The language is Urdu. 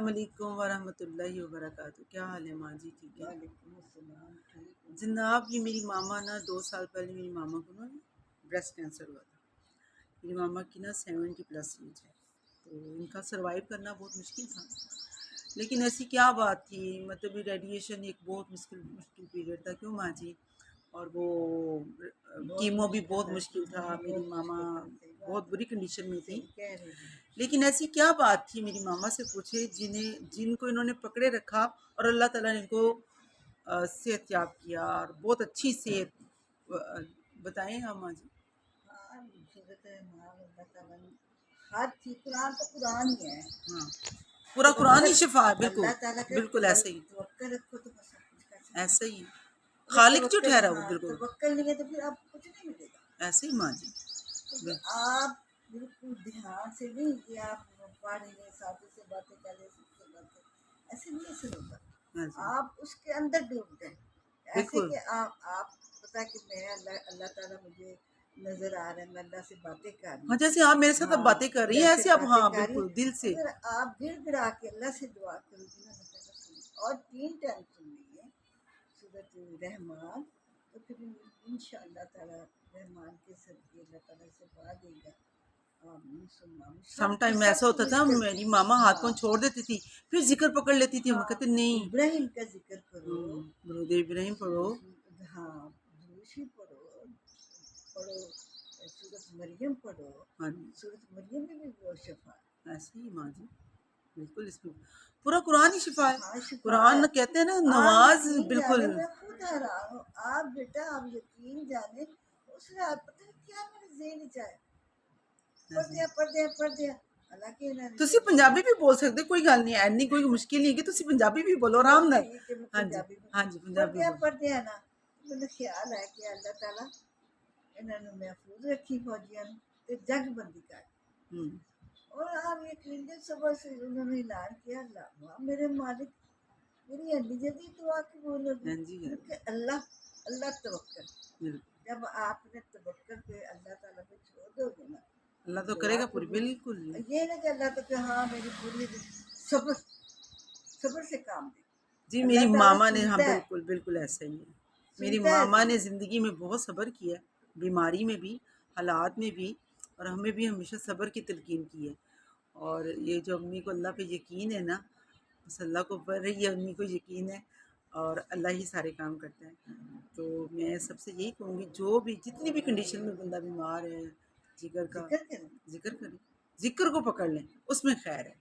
السلام علیکم ورحمۃ اللہ وبرکاتہ. کیا حال ہے ماں جی؟ ٹھیک ہے وعلیکم السلام. ٹھیک. جناب. یہ میری ماما نا 2 سال پہلے میری ماما کو نا بریسٹ کینسر ہوا تھا. میری ماما کی نا 70+ ایج ہے، تو ان کا سروائیو کرنا بہت مشکل تھا. لیکن ایسی کیا بات تھی، مطلب ریڈیشن ایک بہت مشکل پیریڈ تھا. کیوں ماں جی؟ اور وہ کیمو بھی بہت مشکل تھا. میری ماما بہت بری کنڈیشن میں تھی. لیکن ایسی کیا بات تھی، میری ماما سے پوچھے، جن کو انہوں نے پکڑے رکھا اور اللہ تعالیٰ نے ان کو صحت یاب کیا اور بہت اچھی صحت. بتائیں آپ ماں جی. ہر چیز قرآن تو قرآن ہی ہے. ہاں، پورا قرآن ہی شفا ہے. بالکل اللہ تعالیٰ کے بالکل ایسے ہی توکل رکھو تو بس سب کچھ کر سکتے. ایسے ہی خالق جو ٹھہرا وہ. بالکل توکل نہیں ہے تو پھر آپ کچھ نہیں ملے گا. ایسے ہی ماں جی. آپ بالکل دھیان سے نہیں کہ آپ پڑھ رہے ساتھی سے باتیں کر رہے سب سے باتیں ایسے نہیں ایسے ہوتا. آپ اس کے اندر ڈوب گئے ایسے کہ آپ پتا کہ میں اللہ تعالیٰ مجھے نظر آ رہا ہے، میں اللہ سے باتیں کر رہی ہاں، جیسے آپ میرے ساتھ اب باتیں کر رہی ہیں ایسے اب. ہاں بالکل دل سے. اگر آپ گر گرا کے اللہ سے دعا کرو گی نا اللہ تعالیٰ سنیں. اور 3 ٹائم سنیں گے سورۃ رحمان، تو پھر انشاءاللہ تعالیٰ رحمان کے صدقے اللہ تعالیٰ سے دعا دے گا. سم ٹائم ایسا ہوتا تھا میری ماما ہاتھ کو چھوڑ دیتی تھی، پھر ذکر پکڑ لیتی تھی. ہم کہتے نہیں، ابراہیم کا ذکر کرو، درود ابراہیم پڑھو. ہاں دروشی پڑھو سورۃ مریم پڑھو. سورۃ مریم میں بھی وہ شفا ہے. ایسے ہی ماں جی بالکل. اس میں پورا قرآن ہی شفا ہے. قرآن کہتے ہیں نا نماز. بالکل میں خود حیران ہوں. آپ بیٹا آپ یقین جانے اس نے آپ پتہ کیا میرے ذہن چاہے پڑھ دیا. تسی پنجابی بھی بول سکتے، کوئی گل نہیں، اینی کوئی مشکل نہیں ہے کہ تسی پنجابی بھی بولو آرام نال. ہاں جی ہاں جی پنجابی پڑھ دیا نا. مجھے خیال ہے کہ اللہ تعالیٰ انہوں نے محفوظ رکھی فوجیاں تے جنگ بندی کر. اور آپ یہ کلینڈر صبح سے انہوں نے اعلان کیا اللہ میرے مالک میری ہڈی جلدی دعا کی بولو گی کہ اللہ توکل. جب آپ نے توکل پہ اللہ تعالیٰ پہ چھوڑ دو گے نا اللہ تو کرے گا پوری. بالکل یہ نہ کہ اللہ تو کہ ہاں میری پوری صبر سے کام دے. جی میری ماما نے. ہاں بالکل بالکل ایسا ہی ہے. میری ماما نے زندگی میں بہت صبر کیا، بیماری میں بھی، حالات میں بھی، اور ہمیں بھی ہمیشہ صبر کی تلقین کی ہے. اور یہ جو امی کو اللہ پہ یقین ہے نا، بس اللہ کو پر رہی ہے، امی کو یقین ہے اور اللہ ہی سارے کام کرتا ہے. تو میں سب سے یہی کہوں گی جو بھی جتنی بھی کنڈیشن میں بندہ بیمار ہے، ذکر کریں، ذکر کو پکڑ لیں، اس میں خیر ہے.